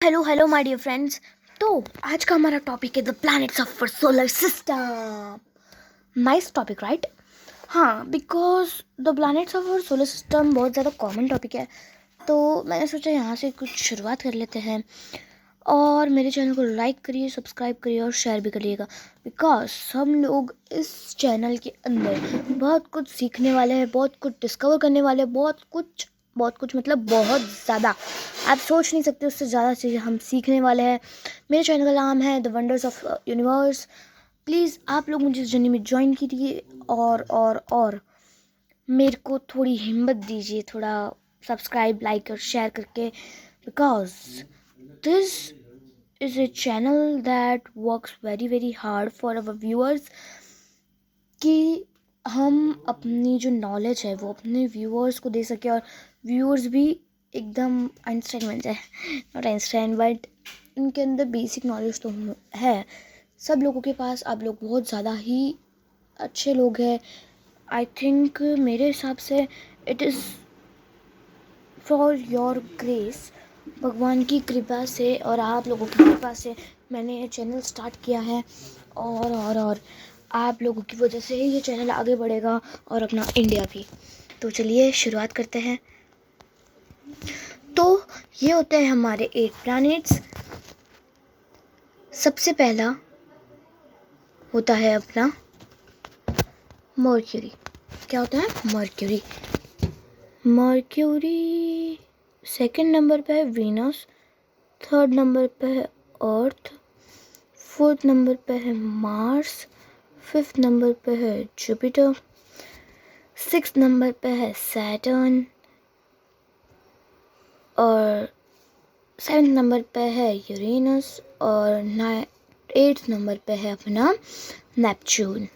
Hello my dear friends. तो आज का हमारा टॉपिक है the planets of solar system. Nice topic right? हाँ, because the planets of our solar system बहुत ज़्यादा कॉमन टॉपिक है, तो मैंने सोचा यहाँ से कुछ शुरुआत कर लेते हैं। और मेरे चैनल को लाइक करिए, सब्सक्राइब करिए और शेयर भी करिएगा, बिकॉज हम लोग इस चैनल के अंदर बहुत कुछ सीखने वाले हैं, बहुत कुछ डिस्कवर करने वाले हैं, बहुत कुछ मतलब बहुत ज़्यादा, आप सोच नहीं सकते उससे ज़्यादा चीज़ें हम सीखने वाले हैं। मेरे चैनल का नाम है the wonders of universe. Please आप लोग मुझे इस जर्नी में ज्वाइन कीजिए और मेरे को थोड़ी हिम्मत दीजिए, थोड़ा सब्सक्राइब, लाइक और शेयर करके, because this is a channel that works very hard for our viewers, कि हम अपनी जो नॉलेज है वो अपने व्यूअर्स को दे सके और व्यूअर्स भी एकदम आइंस्टाइन बन जाए। नॉट आइंस्टाइन, बट इनके अंदर बेसिक नॉलेज तो है सब लोगों के पास। आप लोग बहुत ज़्यादा ही अच्छे लोग हैं। आई थिंक मेरे हिसाब से it is for your grace, भगवान की कृपा से और आप लोगों की कृपा से मैंने ये चैनल स्टार्ट किया है। और आप लोगों की वजह से ही ये चैनल आगे बढ़ेगा और अपना इंडिया भी। तो चलिए शुरुआत करते हैं। तो ये होते हैं हमारे 8 प्लैनेट्स। सबसे पहला होता है अपना मर्क्यूरी। क्या होता है? मर्क्यूरी। सेकंड नंबर पे है वीनस, थर्ड नंबर पे है अर्थ, फोर्थ नंबर पे है मार्स, फिफ्थ नंबर पे है जुपिटर, सिक्स्थ नंबर पे है सैटर्न और सेवन्थ नंबर पे है यूरेनस और एट्थ नंबर पे है अपना नेपच्यून।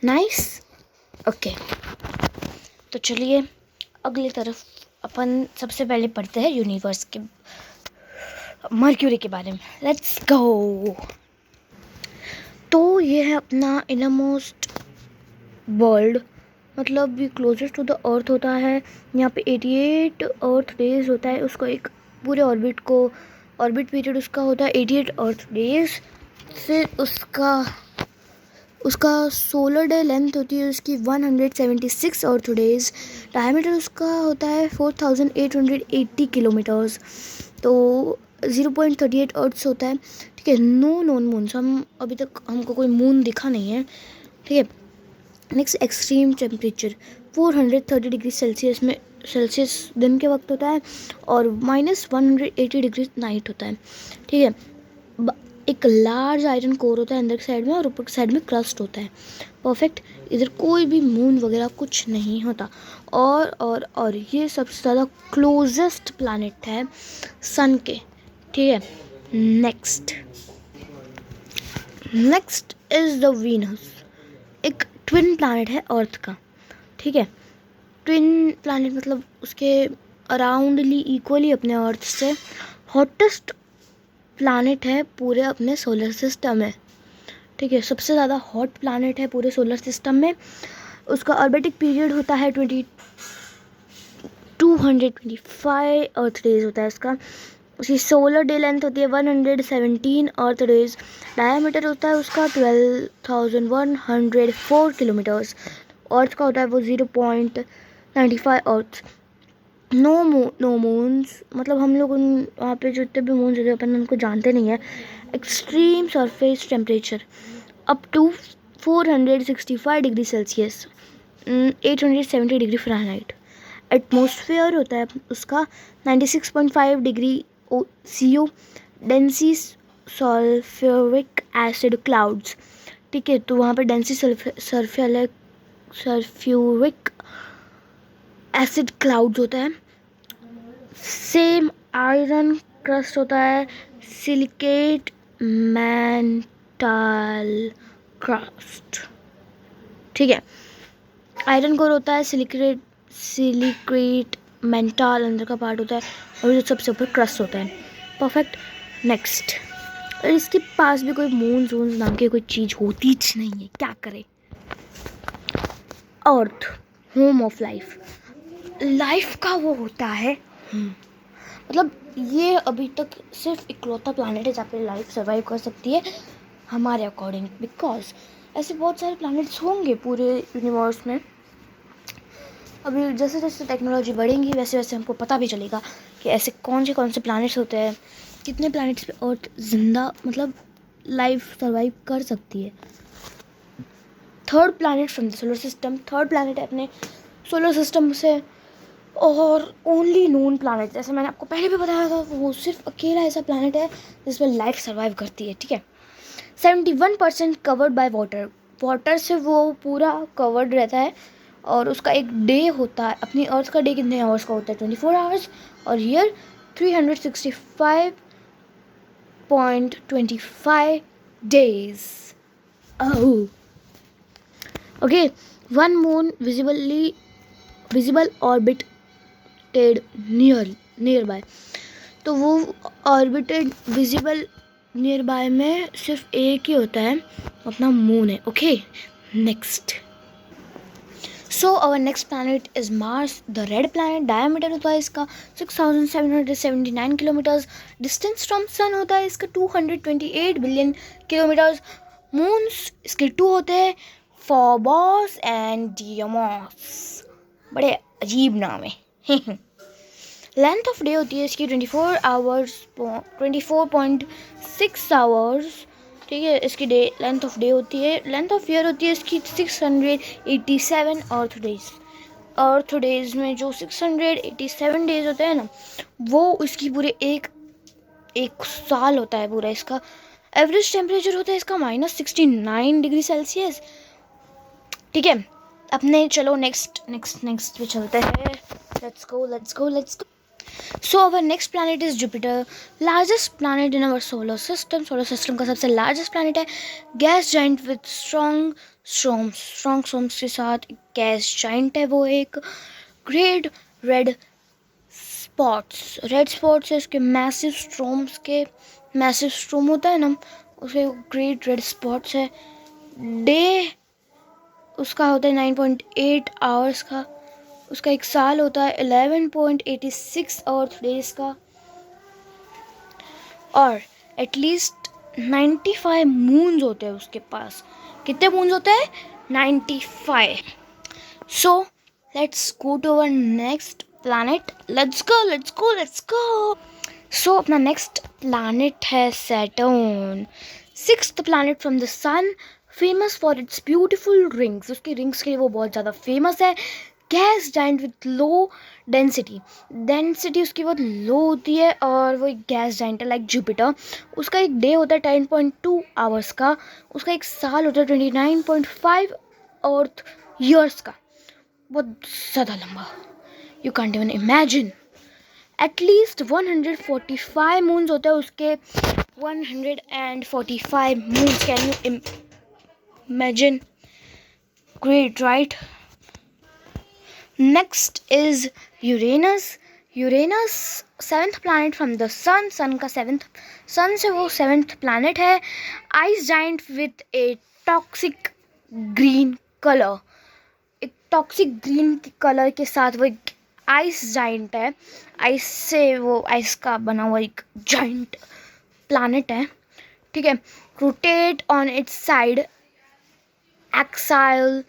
Nice, okay. तो चलिए अगली तरफ अपन सबसे पहले पढ़ते हैं यूनिवर्स के, मर्क्यूरी के बारे में। Let's go. तो ये है अपना इनरमोस्ट वर्ल्ड, मतलब भी क्लोजेस्ट टू द अर्थ होता है। यहाँ पे 88 अर्थ डेज होता है, उसको एक पूरे ऑर्बिट पीरियड उसका होता है 88 अर्थ डेज। फिर उसका सोलर डे लेंथ होती है उसकी 176 अर्थ डेज। डायमीटर उसका होता है 4880 किलोमीटर्स। तो 0.38 अर्थ्स होता है। ठीक है, नो नॉन मून्स, हम अभी तक हमको कोई मून दिखा नहीं है। ठीक है, next extreme temperature 430 degree Celsius दिन के वक्त होता है और -180 डिग्री नाइट होता है। ठीक है, एक लार्ज आयरन कोर होता है अंदर की साइड में और ऊपर की साइड में क्रस्ट होता है। परफेक्ट, इधर कोई भी मून वगैरह कुछ नहीं होता। और ये सबसे ज़्यादा क्लोजेस्ट प्लैनेट है सन के। ठीक है, नेक्स्ट इज द वीनस, एक ट्विन प्लैनेट है अर्थ का। ठीक है, ट्विन प्लैनेट मतलब उसके अराउंडली इक्वली अपने अर्थ से हॉटेस्ट प्लैनेट है पूरे अपने सोलर सिस्टम में। ठीक है, सबसे ज़्यादा हॉट प्लैनेट है पूरे सोलर सिस्टम में। उसका ऑर्बिटिक पीरियड होता है 225 अर्थ डेज होता है उसका। उसकी सोलर डे लेंथ होती है 117 अर्थ डेज। डायमीटर होता है उसका 12,104 किलोमीटर्स। अर्थ का होता है वो 0.95 अर्थ। नो मून्स, मतलब हम लोग वहाँ पे जितने भी मून्स होते हैं अपन उनको जानते नहीं है। Extreme surface temperature up to 465 degree Celsius, 870 degree Fahrenheit. Atmosphere होता है उसका 96.5 degree CO, dense sulphuric acid clouds. ठीक है, तो वहाँ पे डेंसी सल्फ्यूरिक एसिड क्लाउड्स होता है। सेम आयरन क्रस्ट होता है, सिलिकेट मेंटल क्रस्ट। ठीक है, आयरन कोर होता है, सिलिकेट मेंटल अंदर का पार्ट होता है और जो सबसे ऊपर क्रस्ट होता है। Perfect, next. और इसके पास भी कोई मून्स नाम की कोई चीज़ होती नहीं है, क्या करे। अर्थ, होम ऑफ लाइफ, लाइफ का वो होता है मतलब ये अभी तक सिर्फ इकलौता प्लानट है जहाँ पे लाइफ सर्वाइव कर सकती है हमारे अकॉर्डिंग, बिकॉज ऐसे बहुत सारे प्लैनेट्स होंगे पूरे यूनिवर्स में। अभी जैसे जैसे टेक्नोलॉजी बढ़ेंगी वैसे वैसे हमको पता भी चलेगा कि ऐसे कौन से प्लैनेट्स होते हैं, कितने प्लैनेट्स पे अर्थ जिंदा मतलब लाइफ सर्वाइव कर सकती है। Third planet from the solar system, third planet है अपने सोलर सिस्टम से और ओनली नोन प्लैनेट, जैसे मैंने आपको पहले भी बताया था, वो सिर्फ अकेला ऐसा प्लैनेट है जिसमें लाइफ सर्वाइव करती है। ठीक है, 71% कवर्ड बाय वाटर, वाटर से वो पूरा कवर्ड रहता है और उसका एक डे होता है। अपनी अर्थ का डे कितने आवर्स का होता है? 24 आवर्स, और year 365.25 days. Oh okay, one moon visible orbited near by, तो वो ऑर्बिटेड विजिबल नियर बाय में सिर्फ एक ही होता है, अपना मून है। Okay, next. So our next planet is Mars, the red planet. Diameter होता है इसका 6779 किलोमीटर्स। डिस्टेंस फ्रॉम सन होता है इसका 228 बिलियन किलोमीटर्स। मून्स इसके 2 होते हैं, फोबोस एंड डियोमोस। बड़े अजीब नाम है। लेंथ ऑफ डे होती है इसकी 24 आवर्स, 24.6 आवर्स। ठीक है, इसकी डे लेंथ ऑफ डे होती है। लेंथ ऑफ ईयर होती है इसकी 687 अर्थ डेज। अर्थ डेज में जो 687 डेज होते हैं ना, वो इसकी पूरे एक साल होता है पूरा इसका। एवरेज टेम्परेचर होता है इसका -69 डिग्री सेल्सियस। ठीक है, अपने चलो नेक्स्ट पे चलते हैं। Let's go. So our next planet is Jupiter, largest planet in our solar system. Solar system का सबसे लार्जेस्ट प्लैनेट है। Gas giant with strong storms के साथ गैस जाइंट है वो एक। ग्रेट रेड स्पॉट्स है इसके, मैसिव स्ट्रोम होता है ना, उसके ग्रेट रेड स्पॉट्स है। डे उसका होता है 9.8 आवर्स का। उसका एक साल होता है 11.86 अर्थ डेज का। और एटलीस्ट 95 मून्स होते हैं उसके पास। कितने मून्स होते हैं? 95। So let's go to our next planet. Let's go. So अपना नेक्स्ट प्लैनेट है Saturn, 6th planet from the sun, famous for its beautiful rings. उसकी रिंग्स के लिए वो बहुत ज़्यादा फेमस है। Gas giant with low density उसकी बहुत लो होती है और वो एक गैस जाइंट है लाइक जुपिटर। उसका एक डे होता है 10.2 आवर्स का। उसका एक साल होता है 29.5 अर्थ ईयर्स का। बहुत ज़्यादा लंबा, you can't even imagine. At least 145 moons होते हैं उसके, 145 moons, can you imagine? Great, right? Next is Uranus 7th planet from the sun. Sun से वो 7th प्लैनेट है। Ice giant with a toxic green colour, एक टॉक्सिक ग्रीन कलर के साथ वो एक आइस जाइंट है। आइस का बना हुआ एक जाइंट प्लैनेट है। ठीक है, rotate on its side axial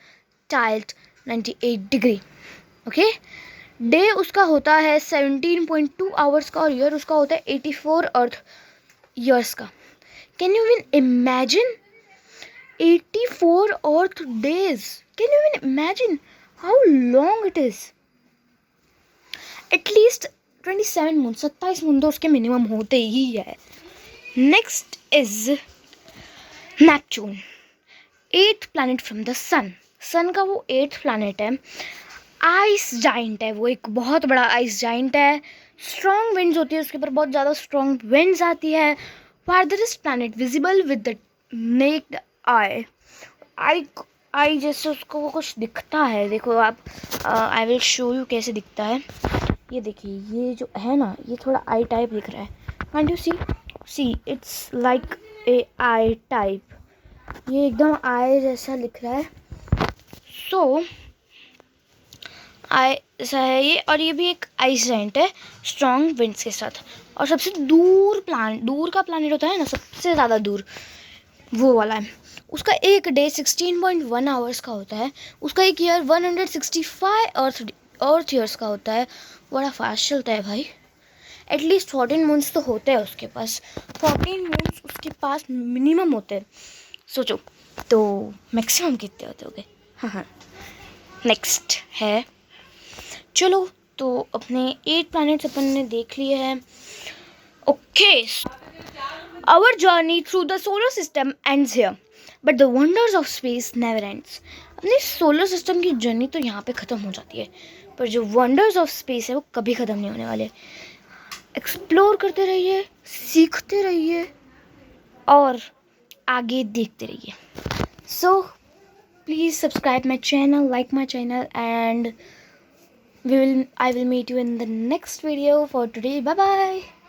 tilt 98 degree. Okay, day उसका होता है 17.2 आवर्स का और ईयर उसका होता है 84 अर्थ ईयर्स का। Can you even imagine 84 earth days? Can you even imagine how long it is? At least 27 moon, 27 moon तो उसके मिनिमम होते ही है। Next is Neptune, 8th planet from the sun का वो 8th प्लैनेट है। आइस जाइंट है वो, एक बहुत बड़ा आइस जाइंट है। स्ट्रॉन्ग विंड्स होती है उसके ऊपर, बहुत ज़्यादा स्ट्रॉन्ग विंड्स आती है। Farthest planet visible with the naked eye जैसे उसको वो कुछ दिखता है। देखो आप, आई विल शो यू कैसे दिखता है। ये देखिए, ये जो है ना, ये थोड़ा आई टाइप दिख रहा है। Can you see it's like a I type, ये एकदम आई जैसा लिख रहा है। सो आई ऐसा है ये, और ये भी एक आइस जाइंट है स्ट्रॉन्ग विंड्स के साथ। और सबसे दूर का प्लानट होता है ना, सबसे ज़्यादा दूर, वो वाला है। उसका एक डे 16.1 आवर्स का होता है। उसका एक ईयर 165 अर्थ ईयर्स का होता है। बड़ा फास्ट चलता है भाई। एटलीस्ट 14 मंथ्स तो होते हैं उसके पास। 14 मंथ्स उसके पास मिनिमम होते हैं। सोचो तो मैक्सिमम कितने होते होंगे। हाँ, नेक्स्ट है, चलो तो अपने 8 प्लैनेट्स अपन ने देख लिए हैं। Okay, our journey through the solar system ends here, but the wonders of space never ends. अपने सोलर सिस्टम की जर्नी तो यहाँ पे ख़त्म हो जाती है, पर जो वंडर्स ऑफ स्पेस है वो कभी ख़त्म नहीं होने वाले। एक्सप्लोर करते रहिए, सीखते रहिए और आगे देखते रहिए। So please subscribe my channel, like my channel, and I will meet you in the next video. For today, bye bye.